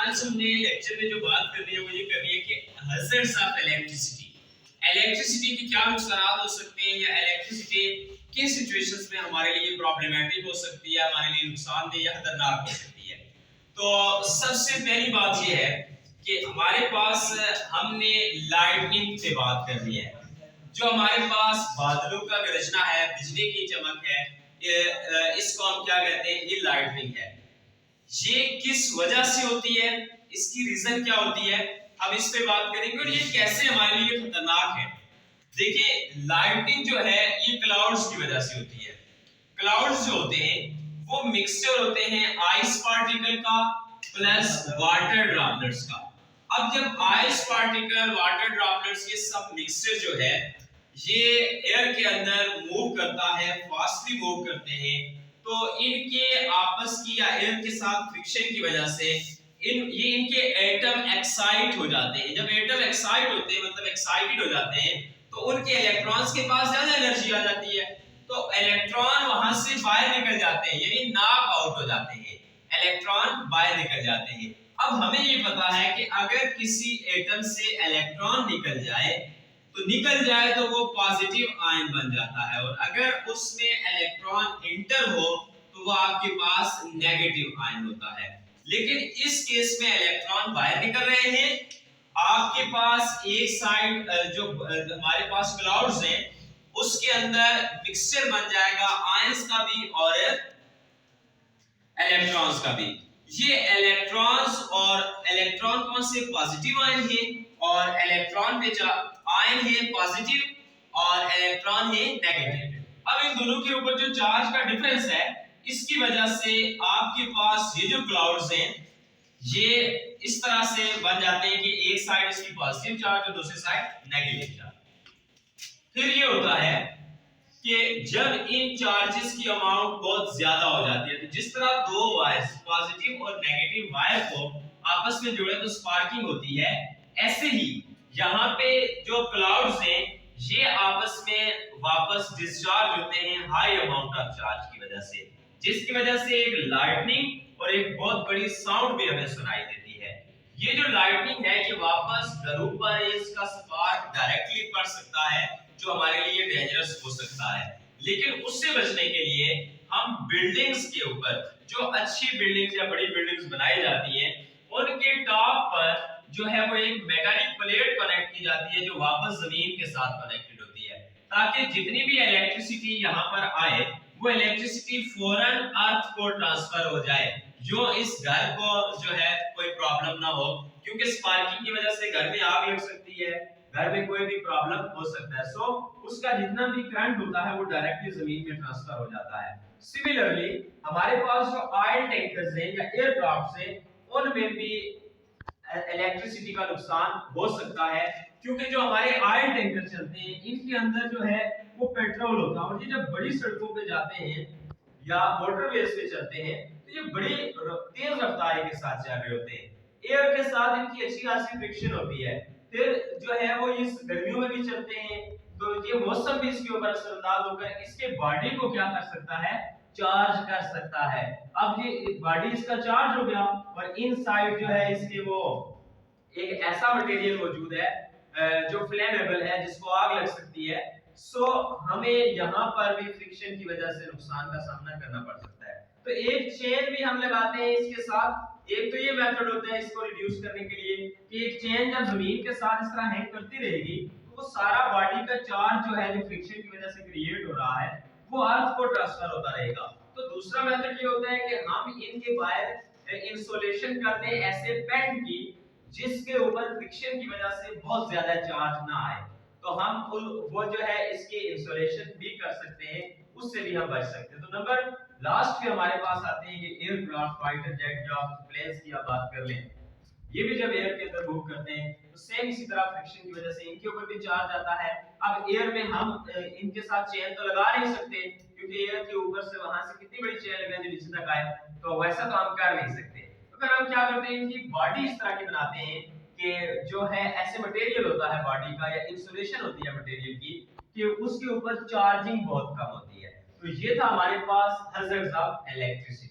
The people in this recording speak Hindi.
आज हमने लेक्चर में जो बात करनी है वो ये करनी है कि हज़ार्ड्स ऑफ इलेक्ट्रिसिटी। इलेक्ट्रिसिटी के क्या नुकसान हो सकते हैं या इलेक्ट्रिसिटी किस सिचुएशंस में हमारे लिए प्रॉब्लमेटिक हो सकती है, हमारे लिए नुकसानदेह या खतरनाक हो सकती है। तो सबसे पहली बात ये है कि हमारे पास हमने लाइटनिंग पे बात करनी है। जो हमारे पास बादलों का गरजना है, बिजली की चमक है, इसको हम क्या कहते हैं? ये लाइटनिंग है। ये किस वजह से होती है, इसकी रीजन क्या होती है, हम इस पे बात करेंगे और ये कैसे हमारे लिए खतरनाक है। देखिए, लाइटनिंग जो है ये क्लाउड्स की वजह से होती है। क्लाउड्स जो होते हैं वो मिक्सचर होते हैं आइस पार्टिकल का प्लस वाटर ड्रॉपलेट्स का। अब जब आइस पार्टिकल, वाटर ड्रॉपलेट्स, ये सब मिक्सचर जो है ये एयर के अंदर मूव करता है, फास्टली मूव करते हैं, तो इनके आपस की या एयर के साथ फ्रिक्शन की वजह से इनके एटम एक्साइट हो जाते हैं। जब एटम एक्साइट होते हैं मतलब एक्साइटेड हो जाते हैं तो उनके इलेक्ट्रॉन्स के पास ज्यादा एनर्जी आ जाती है, तो इलेक्ट्रॉन वहां से बाहर निकल जाते हैं, यानी नॉक आउट हो जाते हैं, इलेक्ट्रॉन बाहर निकल जाते हैं। अब हमें ये पता है कि अगर किसी एटम से इलेक्ट्रॉन निकल जाए तो वो पॉजिटिव आयन बन जाता है, और अगर उसमें इलेक्ट्रॉन इंटर हो तो वो आपके पास नेगेटिव आयन होता है। लेकिन इस केस में इलेक्ट्रॉन बाहर निकल रहे हैं, आपके पास एक साइड जो हमारे पास क्लाउड्स हैं उसके अंदर मिक्सचर बन जाएगा आयंस का भी और इलेक्ट्रॉन्स का भी। ये इलेक्ट्रॉन्स और इलेक्ट्रॉन कौन से पॉजिटिव आयन है और इलेक्ट्रॉन में आयन है पॉजिटिव और इलेक्ट्रॉन है नेगेटिव। अब इन दोनों के ऊपर जो चार्ज का डिफरेंस है इसकी वजह से आपके पास ये जो क्लाउड्स हैं ये इस तरह से बन जाते हैं कि एक साइड इसकी पॉजिटिव चार्ज और दूसरी साइड नेगेटिव चार्ज। फिर ये होता है कि जब इन चार्जेस की अमाउंट बहुत ज्यादा हो जाती है, तो जिस तरह दो वायर्स पॉजिटिव और नेगेटिव वायर को आपस में जोड़े तो स्पार्किंग होती है, ऐसे ही यहाँ पे जो क्लाउड्स हैं ये आपस में वापस डिस्चार्ज होते हैं हाई अमाउंट ऑफ चार्ज की वजह से, जिसकी वजह से एक लाइटनिंग और एक बहुत बड़ी साउंड भी हमें सुनाई देती है। ये जो लाइटनिंग है ये वापस घरों पर इसका स्पार्क डायरेक्टली पड़ सकता है जो हमारे लिए डेंजरस हो सकता है। लेकिन उससे बचने के लिए हम बिल्डिंग्स के ऊपर, जो अच्छी बिल्डिंग्स या बड़ी बिल्डिंग्स बनाई जाती हैं, उनके टॉप पर जो है वो एक मैग्नेटिक प्लेट कनेक्ट की जाती है जो वापस जमीन के साथ कनेक्टेड होती है, ताकि जितनी भी इलेक्ट्रिसिटी यहाँ पर आए वो इलेक्ट्रिसिटी फौरन अर्थ को ट्रांसफर हो जाए, जो इस घर को जो है कोई प्रॉब्लम ना हो, क्योंकि स्पार्किंग की वजह से घर में आग लग सकती है, घर में कोई भी प्रॉब्लम हो सकता है। सो उसका जितना भी करंट होता है वो डायरेक्टली जमीन में ट्रांसफर हो जाता है। सिमिलरली हमारे पास जो ऑयल टैंकर्स हैं या एयरक्राफ्ट्स हैं उनमें भी इलेक्ट्रिसिटी का नुकसान हो सकता है, क्योंकि जो हमारे ऑयल टैंकर चलते हैं इनके अंदर जो है वो पेट्रोल होता है, और ये जब बड़ी सड़कों पे जाते हैं या मोटरवेज पे चलते हैं तो ये बड़ी तेज रफ्तारी के साथ चल रहे होते हैं, एयर के साथ इनकी अच्छी खासी फ्रिक्शन होती है। फिर जो है वो इस गर्मियों में भी चलते हैं तो ये मौसम भी इसके ऊपर असरअंदाज होकर इसके बॉडी को क्या कर सकता है? चार्ज कर सकता है। अब ये बॉडी इसका चार्ज हो गया और इनसाइड जो है इसके वो एक ऐसा मटेरियल मौजूद है जो फ्लेमेबल है, जिसको आग लग सकती है। सो हमें यहाँ पर भी फ्रिक्शन की वजह से नुकसान का सामना करना पड़ सकता है। तो एक चेन भी हम लगाते हैं इसके साथ। एक तो ये मेथड होता है इसको रिड्यूस करने के लिए कि एक चेन जब जमीन के साथ इस तरह हैंग करती रहेगी तो वो सारा बॉडी का चार्ज जो है जो फ्रिक्शन की वजह से क्रिएट हो रहा है वो अर्थ को ट्रांसफर होता रहेगा। तो दूसरा मेथड ये होता है कि हम इनके बाहर इंसुलेशन कर दें ऐसे पैड की जिसके ऊपर फ्रिक्शन की वजह से बहुत ज्यादा चार्ज ना आए, तो हम वो जो है इसके इंसुलेशन भी कर सकते हैं, उससे भी हम बच सकते हैं। तो नंबर लास्ट पे हमारे पास आते हैं ये एयरक्राफ्ट, फाइटर जेट, या प्लेन्स की आप बात कर लें, ये भी जब एयर के अंदर मूव करते हैं तो सेम इसी तरह फ्रिक्शन की वजह से इनके ऊपर भी चार्ज आता है। अब एयर में हम इनके साथ चेन तो लगा नहीं सकते क्योंकि एयर के ऊपर से वहां से कितनी बड़ी चेन लगाएं जो नीचे तक आए, तो वैसा तो हम कर नहीं सकते। तो फिर हम क्या करते हैं, इनकी बॉडी इस तरह की बनाते हैं कि जो है ऐसे मटेरियल होता है बॉडी का या इंसुलेशन होती है मटेरियल की कि उसके ऊपर चार्जिंग बहुत कम होती है। तो ये था हमारे पास हज़ार्ड्स ऑफ इलेक्ट्रिसिटी।